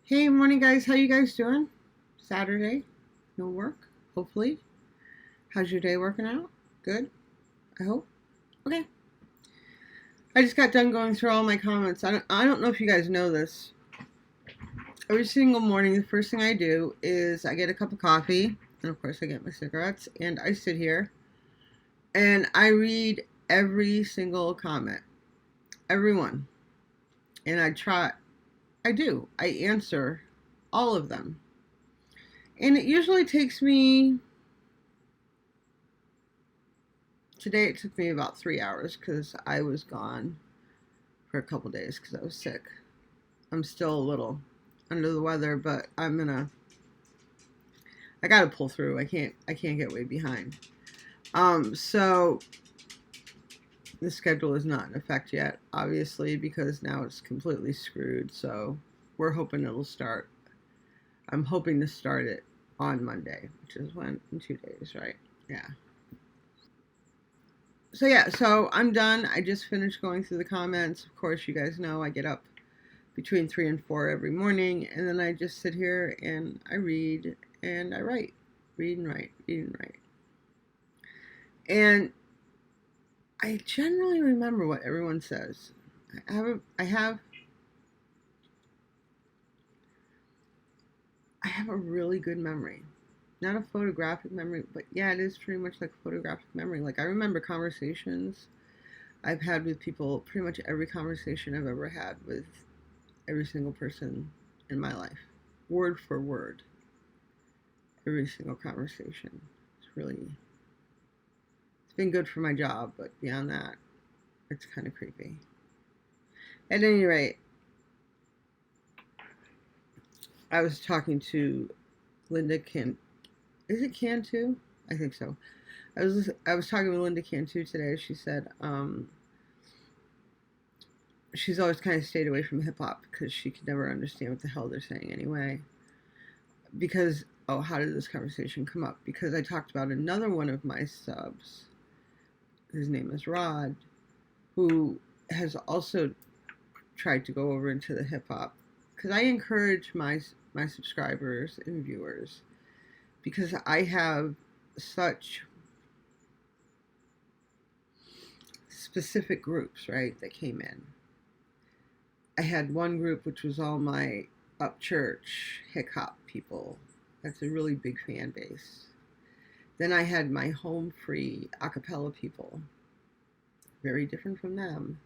Hey, morning guys. How you guys doing? Saturday, no work, hopefully. How's your day working out? Good, I hope. Okay. I just got done going through all my comments. I don't know if you guys know this. Every single morning, the first thing I do is I get a cup of coffee, and of course I get my cigarettes, and I sit here and I read every single comment, everyone. And I answer all of them. And it usually takes me, today it took me about 3 hours because I was gone for a couple days because I was sick. I'm still a little under the weather, but I gotta pull through. I can't get way behind. So the schedule is not in effect yet, obviously, because now it's completely screwed. So we're hoping it'll start. I'm hoping to start it on Monday, which is when, in 2 days, right? Yeah. So I'm done. I just finished going through the comments. Of course, you guys know I get up between 3 and 4 every morning, and then I just sit here and I read and I write. Read and write, read and write. And I generally remember what everyone says. I have a really good memory. Not a photographic memory, but yeah, it is pretty much like photographic memory. Like, I remember conversations I've had with people, pretty much every conversation I've ever had with every single person in my life, word for word. Every single conversation. It's been good for my job, but beyond that, it's kind of creepy. At any rate, I was talking to Linda Is it Cantu? I think so. I was talking with Linda Cantu today. She said she's always kind of stayed away from hip hop because she could never understand what the hell they're saying anyway. Because, how did this conversation come up? Because I talked about another one of my subs. His name is Rod, who has also tried to go over into the hip hop. Because I encourage my subscribers and viewers, because I have such specific groups, right, that came in. I had one group which was all my up church hip hop people. That's a really big fan base. Then I had my home free ACAPELLA people. Very different from them.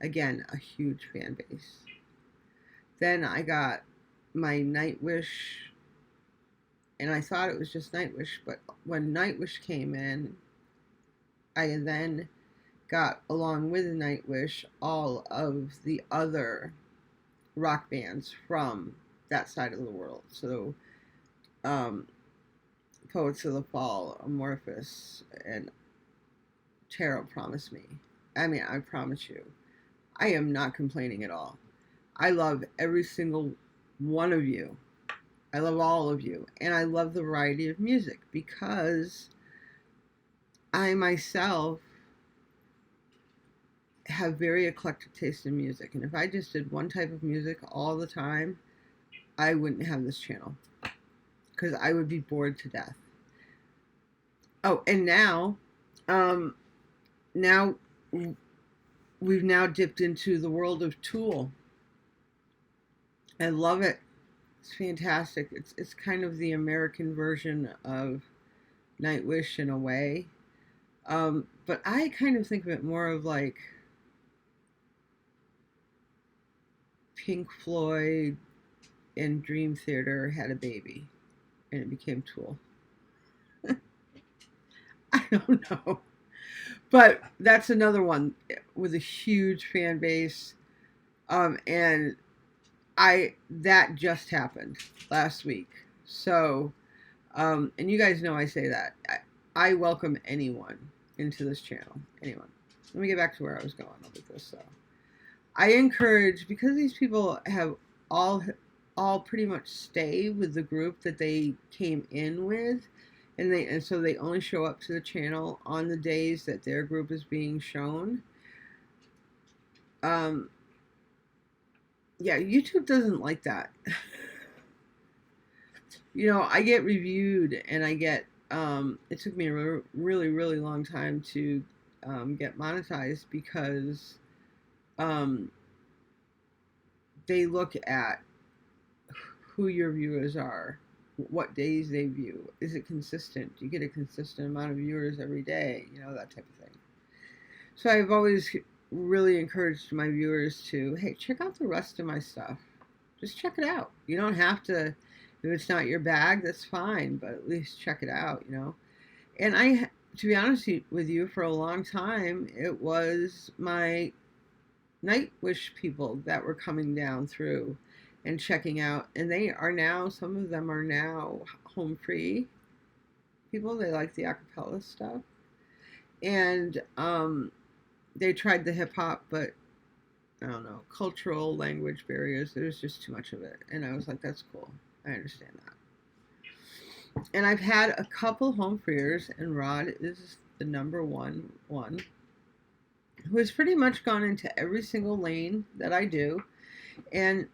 Again, a huge fan base. Then I got my NIGHTWISH, and I thought it was just NIGHTWISH, but when NIGHTWISH came in, I then got, along with NIGHTWISH, all of the other rock bands from that side of the world. So, Poets of the Fall, AMORPHIS, and Tarot Promise Me. I mean, I promise you, I am not complaining at all. I love every single one of you. I love all of you. And I love the variety of music because I myself have very eclectic taste in music. And if I just did one type of music all the time, I wouldn't have this channel because I would be bored to death. Oh, and now we've now dipped into the world of Tool. I love it. It's fantastic. It's kind of the American version of NIGHTWISH in a way. But I kind of think of it more of like Pink Floyd and Dream Theater had a baby and it became Tool. I don't know. But that's another one with a huge fan base. And that just happened last week. So, and you guys know I say that. I welcome anyone into this channel. Anyone. Let me get back to where I was going with this. So, I encourage, because these people have all pretty much stay with the group that they came in with, and so they only show up to the channel on the days that their group is being shown. Yeah, YouTube doesn't like that. You know, I get reviewed, and I get it took me a really, really long time to get monetized, because they look at who your viewers are, what days they view. Is it consistent? Do you get a consistent amount of viewers every day? You know, that type of thing. So I've always really encouraged my viewers to, hey, check out the rest of my stuff. Just check it out. You don't have to, if it's not your bag, that's fine, but at least check it out, you know. And to be honest with you, for a long time, it was my NIGHTWISH people that were coming down through and checking out, and they are now, some of them are now home free people. They like the acapella stuff, and they tried the hip hop, but I don't know, cultural language barriers, there's just too much of it. And I was like, that's cool, I understand that. And I've had a couple home freers, and Rod is the number one who has pretty much gone into every single lane that I do. And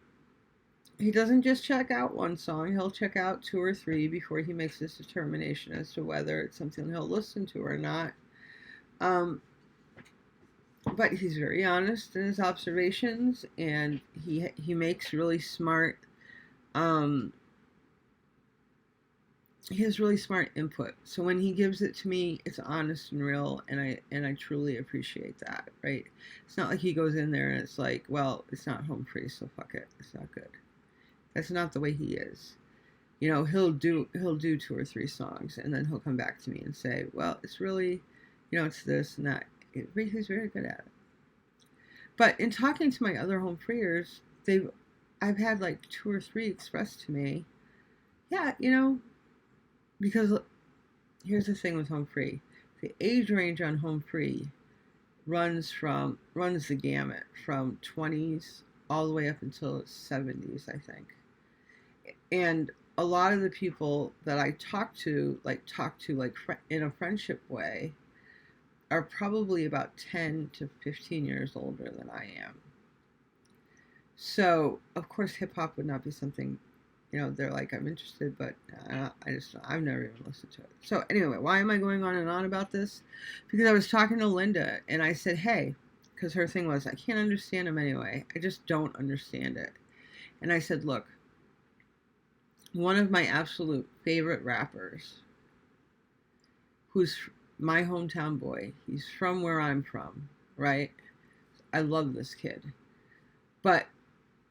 he doesn't just check out one song, he'll check out 2 or 3 before he makes his determination as to whether it's something he'll listen to or not. But he's very honest in his observations, and he makes really smart, he has really smart input. So when he gives it to me, it's honest and real, and I truly appreciate that, right? It's not like he goes in there and it's like, well, it's not home free, so fuck it, it's not good. That's not the way he is. You know, he'll do 2 or 3 songs, and then he'll come back to me and say, well, it's really, you know, it's this and that. He's very good at it. But in talking to my other home freers, I've had like 2 or 3 express to me, yeah, you know, because here's the thing with home free. The age range on home free runs the gamut from 20s all the way up until 70s, I think. And a lot of the people that I talk to like in a friendship way, are probably about 10 to 15 years older than I am. So, of course, hip-hop would not be something, you know, they're like, I'm interested, but I've never even listened to it. So, anyway, why am I going on and on about this? Because I was talking to Linda, and I said, hey, because her thing was, I can't understand him anyway. I just don't understand it. And I said, look, one of my absolute favorite rappers, who's my hometown boy, he's from where I'm from, right? I love this kid. But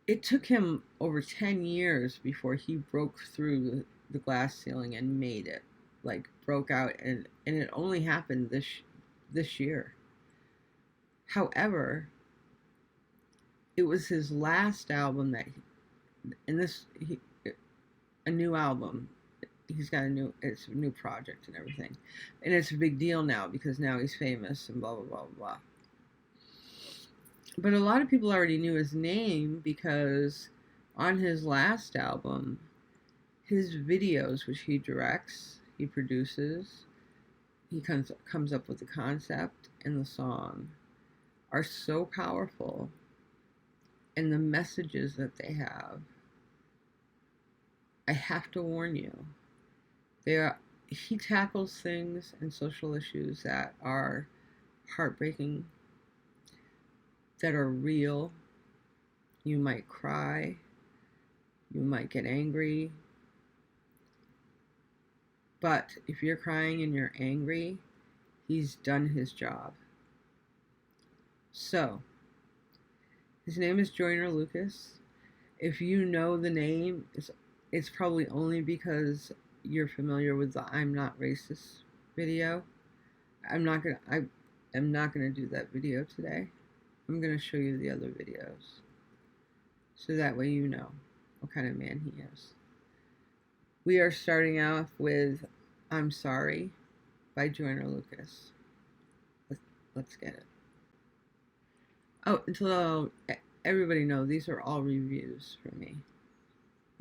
it took him over 10 years before he broke through the glass ceiling and made it. Like, broke out, and it only happened this year. However, it was his last album a new album. He's got it's a new project and everything. And it's a big deal now because now he's famous and blah, blah, blah, blah. But a lot of people already knew his name because on his last album, his videos, which he directs, he produces, he comes up with the concept and the song, are so powerful. And the messages that they have, I have to warn you, he tackles things and social issues that are heartbreaking, that are real. You might cry, you might get angry, but if you're crying and you're angry, he's done his job. So, his name is Joyner Lucas. If you know the name, it's probably only because you're familiar with the I'm Not Racist video. I'm not gonna do that video today. I'm gonna show you the other videos, so that way you know what kind of man he is. We are starting off with "I'm Sorry" by Joyner Lucas. Let's get it. Oh, until everybody know, these are all reviews from me.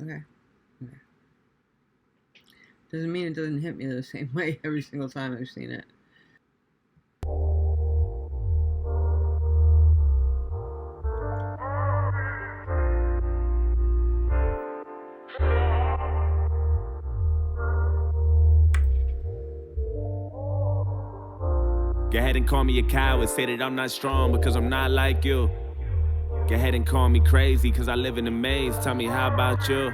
Okay. Doesn't mean it doesn't hit me the same way every single time I've seen it. Go ahead and call me a coward, say that I'm not strong because I'm not like you. Go ahead and call me crazy because I live in a maze. Tell me, how about you?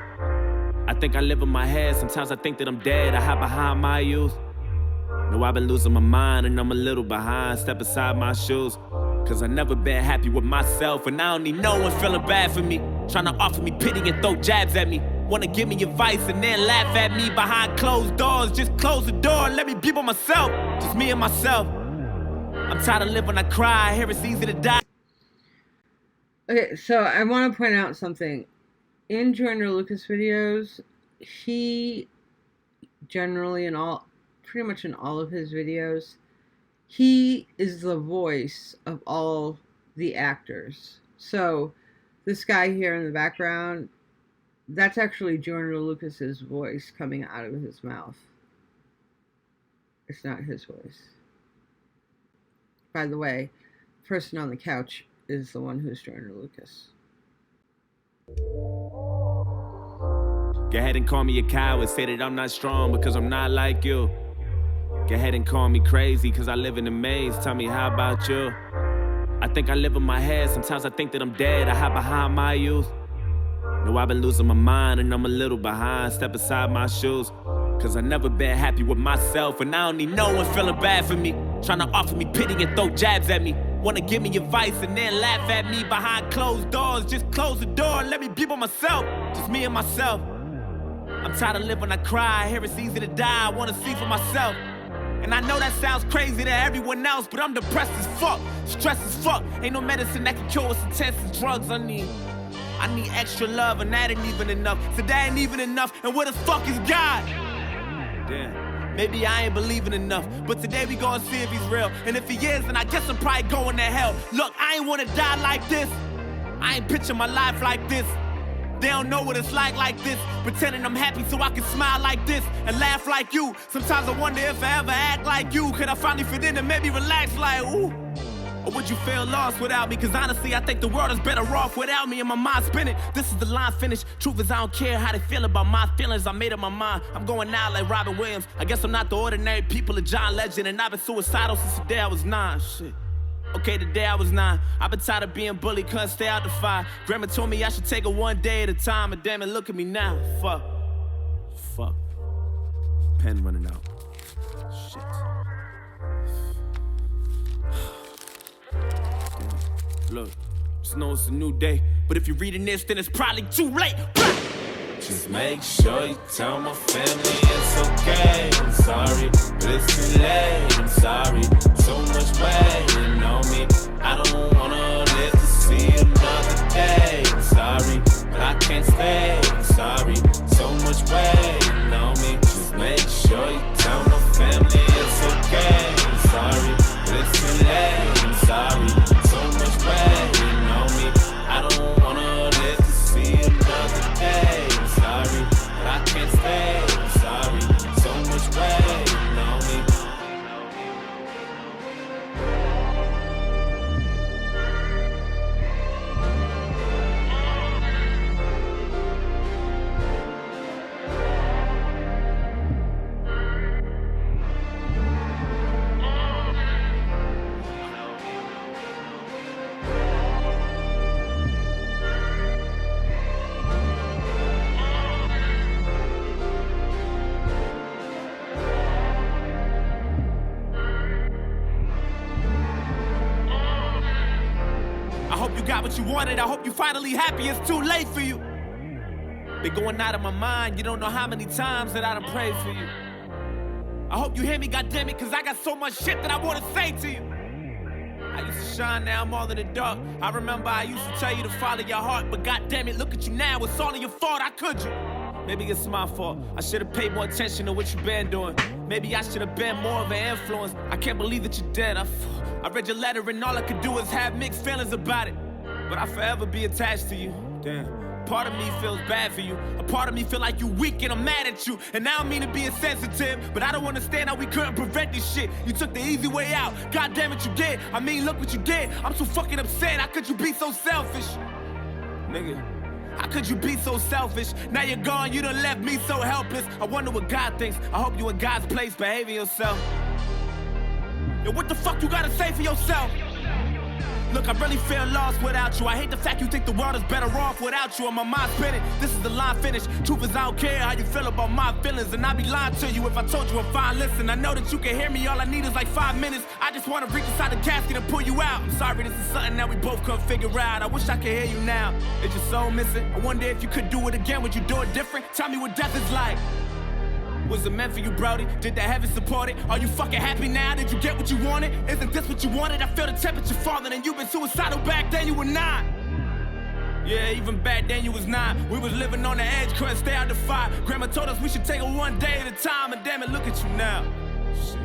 I think I live in my head. Sometimes I think that I'm dead. I hide behind my youth. No, I've been losing my mind and I'm a little behind. Step aside my shoes, cause I never been happy with myself. And I don't need no one feeling bad for me, trying to offer me pity and throw jabs at me. Wanna give me advice and then laugh at me behind closed doors. Just close the door and let me be by myself. Just me and myself. I'm tired of living, I cry. I hear it's easy to die. Okay, so I want to point out something. In Joyner Lucas videos, he generally pretty much in all of his videos, he is the voice of all the actors. So this guy here in the background, that's actually Joyner Lucas's voice coming out of his mouth. It's not his voice. By the way, the person on the couch is the one who's Joyner Lucas. Go ahead and call me a coward, say that I'm not strong because I'm not like you. Go ahead and call me crazy because I live in a maze. Tell me, how about you? I think I live in my head. Sometimes I think that I'm dead. I hide behind my youth. No, I've been losing my mind and I'm a little behind. Step aside my shoes, cause I never been happy with myself. And I don't need no one feeling bad for me, trying to offer me pity and throw jabs at me. Wanna give me advice and then laugh at me behind closed doors. Just close the door and let me be by myself. Just me and myself. I'm tired of living, I cry. I hear it's easy to die. I wanna see for myself. And I know that sounds crazy to everyone else, but I'm depressed as fuck, stressed as fuck. Ain't no medicine that can cure what's intense as drugs. I need extra love, and that ain't even enough. So that ain't even enough, and where the fuck is God? Damn, maybe I ain't believing enough, but today we gonna see if he's real. And if he is, then I guess I'm probably going to hell. Look, I ain't wanna die like this. I ain't picture my life like this. They don't know what it's like this. Pretending I'm happy so I can smile like this and laugh like you. Sometimes I wonder if I ever act like you. Could I finally fit in and maybe relax like, ooh? Or would you feel lost without me? Cause honestly, I think the world is better off without me and my mind spinning. This is the line finish. Truth is I don't care how they feel about my feelings. I made up my mind. I'm going out like Robin Williams. I guess I'm not the ordinary people of John Legend. And I've been suicidal since the day I was 9. Shit. Okay, the day I was 9, I've been tired of being bullied, couldn't stay out the fire. Grandma told me I should take it one day at a time, and damn it, look at me now. Fuck. Pen running out. Shit. Damn. Look, just know it's a new day, but if you're reading this, then it's probably too late. Just make sure you tell my family it's okay. I'm sorry, but it's too late. I'm sorry, so much waiting on me. I don't wanna live to see another day. I'm sorry, but I can't stay. I'm sorry, so much waiting on me. Just make sure you tell my family it's okay. I'm sorry, but it's too late. I'm sorry, so much waiting on me. I don't wanna live to see another day. Sorry, but I can't stay. I'm sorry, so much waiting on me. What you wanted, I hope you finally happy. It's too late for you. Been going out of my mind. You don't know how many times that I done prayed for you. I hope you hear me, goddammit, cause I got so much shit that I wanna say to you. I used to shine, now I'm all in the dark. I remember I used to tell you to follow your heart, but goddammit, look at you now, it's all of your fault, how could you? Maybe it's my fault. I should have paid more attention to what you been doing. Maybe I should have been more of an influence. I can't believe that you're dead. I read your letter and all I could do is have mixed feelings about it. But I'll forever be attached to you. Damn. Part of me feels bad for you. A part of me feel like you weak and I'm mad at you. And I don't mean to be insensitive, but I don't understand how we couldn't prevent this shit. You took the easy way out. God damn it, you did. I mean, look what you did. I'm so fucking upset. How could you be so selfish? Nigga. How could you be so selfish? Now you're gone, you done left me so helpless. I wonder what God thinks. I hope you in God's place, behaving yourself. Yo, what the fuck you gotta say for yourself? Look, I really feel lost without you. I hate the fact you think the world is better off without you. On my mind spinning, this is the line finish. Truth is, I don't care how you feel about my feelings. And I'd be lying to you if I told you I'm fine. Listen, I know that you can hear me. All I need is like 5 minutes. I just want to reach inside the casket and pull you out. I'm sorry, this is something that we both couldn't figure out. I wish I could hear you now. Is your soul missing? I wonder if you could do it again. Would you do it different? Tell me what death is like. Was it meant for you, Brody? Did the heavens support it? Are you fucking happy now? Did you get what you wanted? Isn't this what you wanted? I feel the temperature falling and you've been suicidal back then, you were not. Yeah, even back then you was 9. We was living on the edge, couldn't stay out the fire. Grandma told us we should take it one day at a time, and damn it, look at you now. Shit.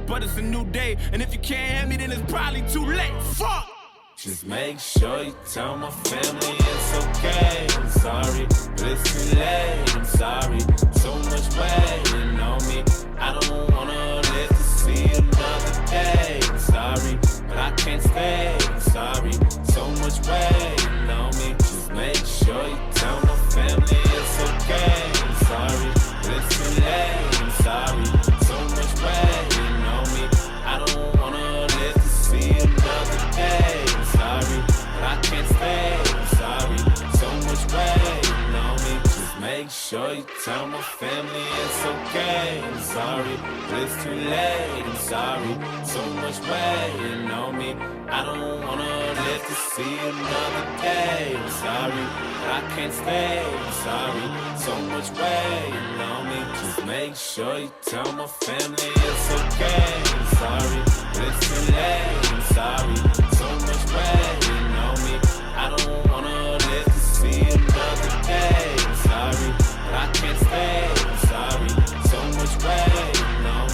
But it's a new day, and if you can't hear me, then it's probably too late. Fuck! Just make sure you tell my family it's okay. I'm sorry, but it's too late. I'm sorry, so much waiting on me. I don't wanna live to see another day. I'm sorry, but I can't stay. I'm sorry, so much waiting on me. Just make sure you tell my family it's okay. I'm sorry, but it's too late. I'm sorry, so much waiting on me. I don't wanna live to see another day. Sorry, but I can't stay. I'm sorry, so much waiting on me. Just make sure you tell my family it's okay. I'm sorry, but it's too late. I'm sorry, so much waiting on me. I don't wanna live to see another day. I'm sorry, but I can't stay. I'm sorry, so much waiting on me. Just make sure you tell my family it's okay. I'm sorry, but it's too late. I'm sorry, so much waiting on me. I don't wanna live to see another day. I'm sorry, but I can't stay. I'm sorry, so much waiting on me.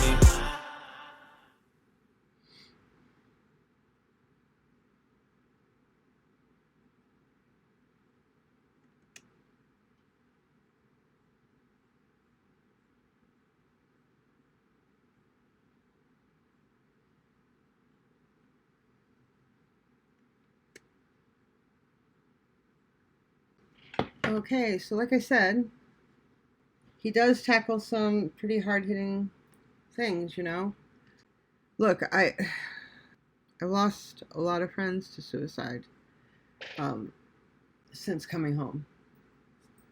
Okay, so like I said, he does tackle some pretty hard-hitting things, you know. Look, I lost a lot of friends to suicide since coming home.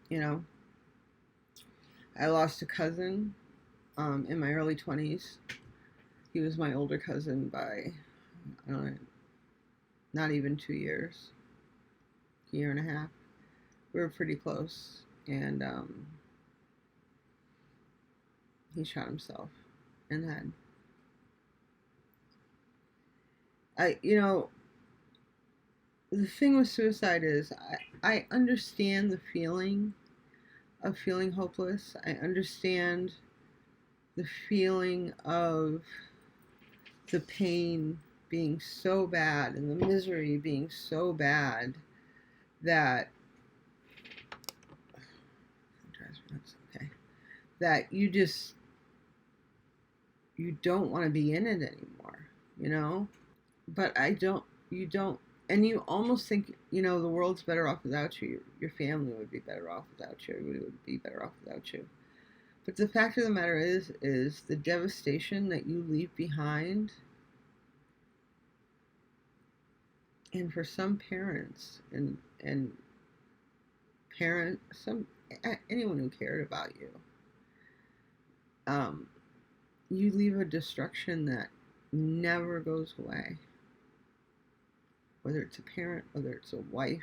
You know, I lost a cousin in my early 20s. He was my older cousin by, I don't know, not even 2 years, a year and a half. We were pretty close, and he shot himself in the head. You know, the thing with suicide is I understand the feeling of feeling hopeless. I understand the feeling of the pain being so bad and the misery being so bad that that you don't want to be in it anymore, you know? But you don't, and you almost think, you know, the world's better off without you. Your family would be better off without you. Everybody would be better off without you. But the fact of the matter is the devastation that you leave behind. And for some parents and anyone who cared about you, you leave a destruction that never goes away. Whether it's a parent, whether it's a wife,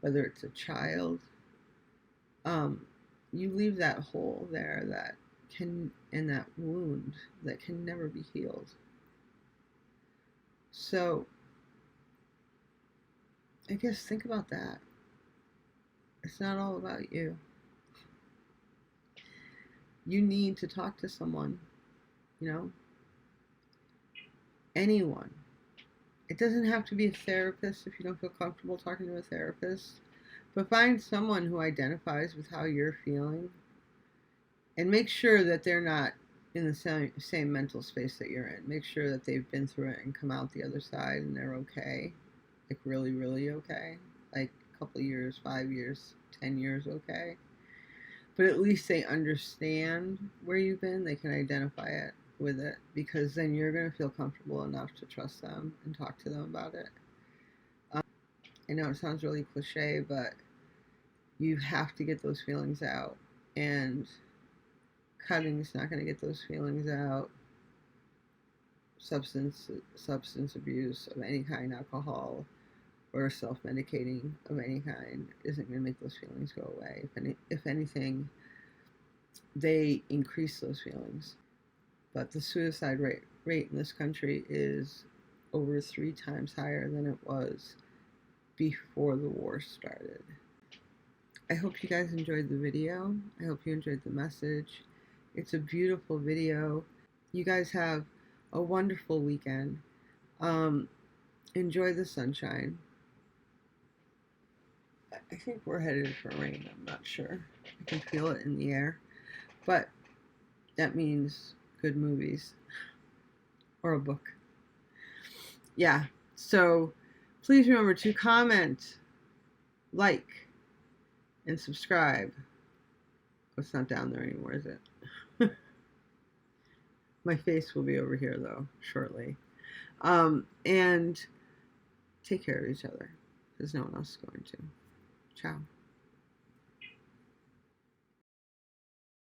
whether it's a child, you leave that hole there that and that wound that can never be healed. So I guess think about that. It's not all about you. You need to talk to someone, you know, anyone. It doesn't have to be a therapist if you don't feel comfortable talking to a therapist, but find someone who identifies with how you're feeling and make sure that they're not in the same mental space that you're in. Make sure that they've been through it and come out the other side and they're okay, like really, really okay, like a couple of years, 5 years, 10 years okay. But at least they understand where you've been. They can identify it with it, because then you're going to feel comfortable enough to trust them and talk to them about it. I know it sounds really cliche, but you have to get those feelings out, and cutting is not going to get those feelings out. Substance abuse of any kind, alcohol, or self-medicating of any kind isn't going to make those feelings go away. If anything, they increase those feelings. But the suicide rate in this country is over 3 times higher than it was before the war started. I hope you guys enjoyed the video. I hope you enjoyed the message. It's a beautiful video. You guys have a wonderful weekend. Enjoy the sunshine. I think we're headed for rain. I'm not sure. I can feel it in the air. But that means good movies or a book. Yeah. So please remember to comment, like, and subscribe. Oh, it's not down there anymore, is it? My face will be over here, though, shortly. And take care of each other, because no one else is going to. Ciao.